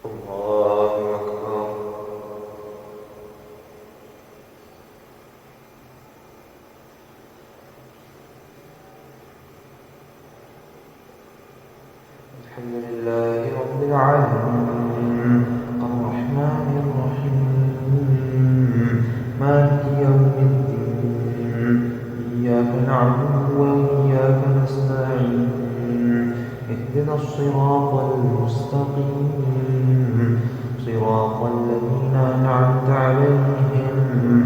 الله أكبر. الحمد لله رب العالمين الرحمن الرحيم مالك يوم الدين إياك نعبد وإياك نستعين اهدنا الصراط المستقيم صراط الذين أنعمت عليهم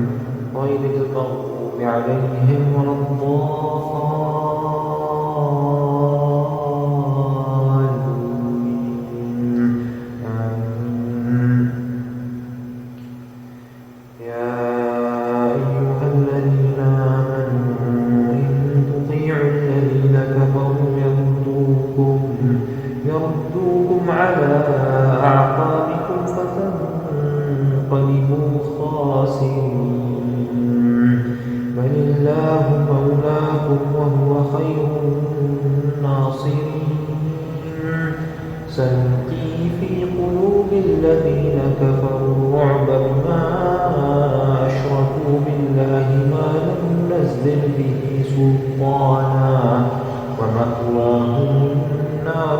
غير المغضوب عليهم ولا الضالين آمين. يا أيها الذين آمنوا إن تطيعوا الذين كفروا يردوكم على أعقابكم فتنقلبوا خاسرين بل الله مولاكم وهو خير الناصرين سنلقي في قلوب الذين كفروا الرعب بما أشركوا بالله ما لم ينزل به سلطانا ومأواهم النار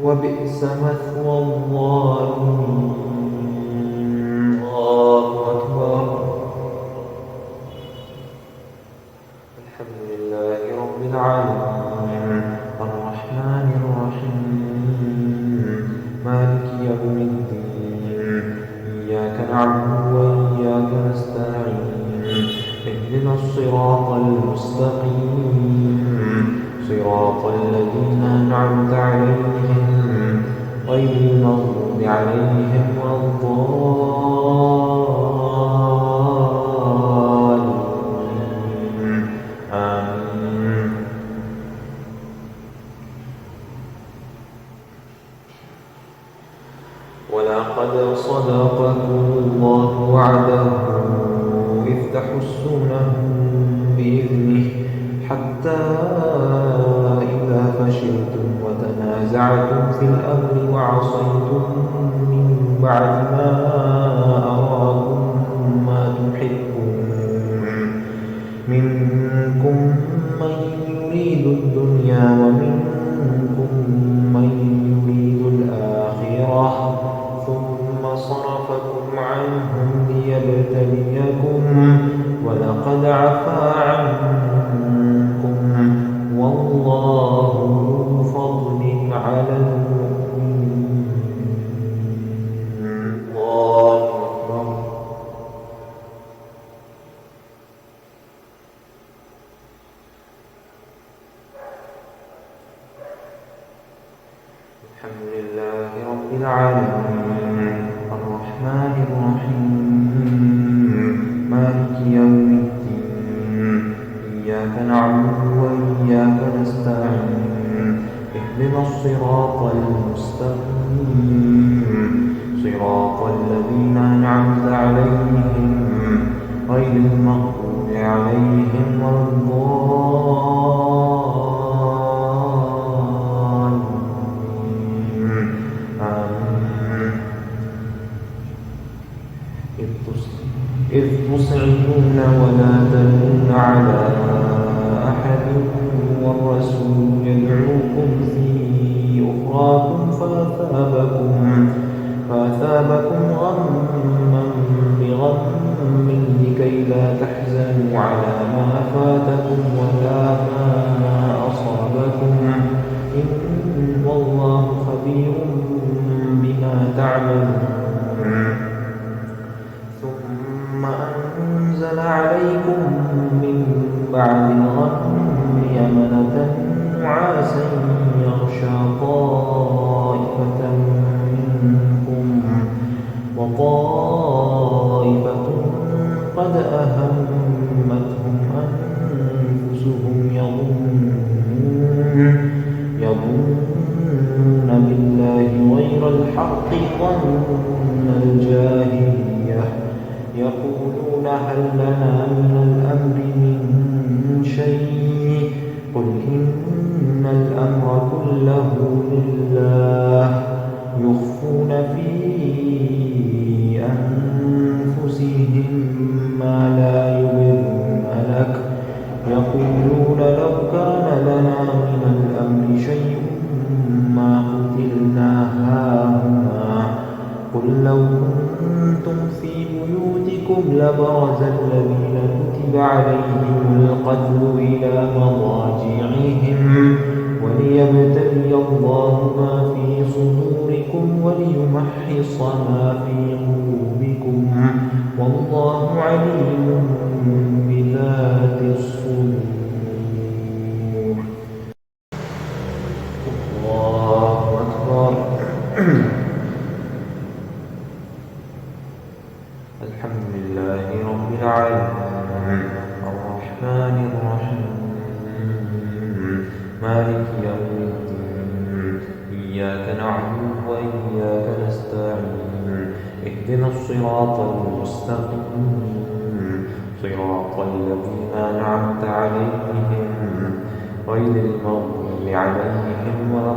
وبئس مثوى الظالمين. الله أكبر. الحمد لله رب العالمين الرحمن الرحيم مالك يوم الدين إياك نعبد وإياك نستعين اهدنا الصراط المستقيم صراط الذين أنعمت عليهم غير المغضوب عليهم ولا الضالين آمين. ولقد صدقكم الله وعده إذ تحسونهم بإذنه حتى إذا فشلتم وتنازعتم في الأمر وعصيتم من بعد ما أراكم ما تحبون منكم من يريد الدنيا ومنكم من يريد الآخرة ثم صرفكم عنهم ليبتليكم ولقد عفا عنكم والله ذو فضل على المؤمنين. الله أكبر. الحمد لله رب العالمين الرحمن الرحيم مالك يوم الدين إياك نعبد وإياك نستعين اهدنا الصراط المستقيم صراط الذين أنعمت عليهم غير المغضوب عليهم ولا الضالين آمين. إذ تصعدون ولا تلون على أحد والرسول يدعوكم في أخراكم فأثابكم غما بغم لكي لا تحزنوا على ما فاتكم ولا ما أصابكم إن الله خبير بما تعملون. ثم أنزل عليكم من بعد الغم أمنة نعاسا يغشى طائفة منكم وطائفة قد أهمتهم أنفسهم يظنون بالله غير الحق ظن الجاهلية يقولون هل لنا من الأمر من شيء قل إن الأمر كله لله كنتم في بيوتكم لبرز الذين كتب عليهم القتل إلى مضاجعهم وليبتلي الله ما في صدوركم وليمحص ما في قلوبكم والله عليم بذات الصدور. الله أكبر. الحمد لله رب العالمين الرحمن الرحيم مالك يوم الدين إياك نعبد وإياك نستعين اهدنا الصراط المستقيم صراط الذين أنعمت عليهم غير المغضوب عليهم ولا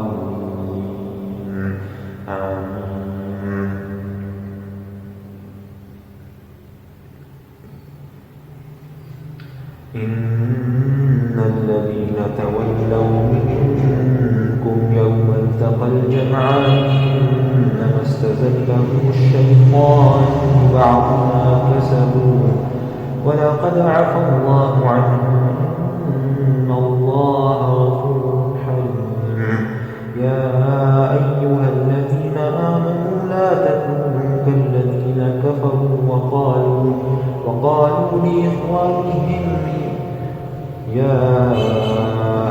الضالين آمين. إن الذين تولوا منكم يوم التقى الجمعان إنما استزلهم الشيطان ببعض ما كسبوا ولقد عفا الله عنهم إن الله غفور حليم. يا أيها الذين آمنوا لا تكونوا كالذين كفروا وقالوا لإخوانهم يا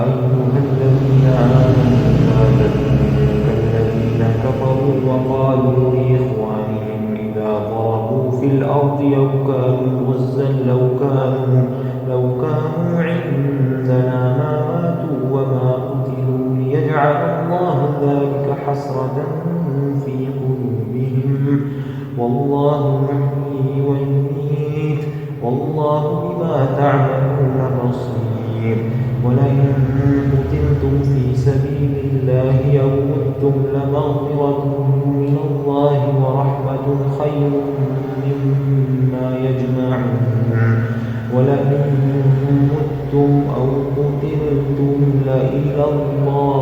أيها الذين آمنوا لا تكونوا كالذين كفروا وقالوا لإخوانهم إذا ضربوا في الأرض أو كانوا غزا لو كانوا عندنا ما ماتوا وما قتلوا ليجعل الله ذلك حسرة في قلوبهم والله يحيي ويميت والله بما تعملون بصير. ولئن قتلتم في سبيل الله أو متم لمغفرة من الله ورحمة خير مما يجمعون. ولئن متم أو قتلتم لإلى الله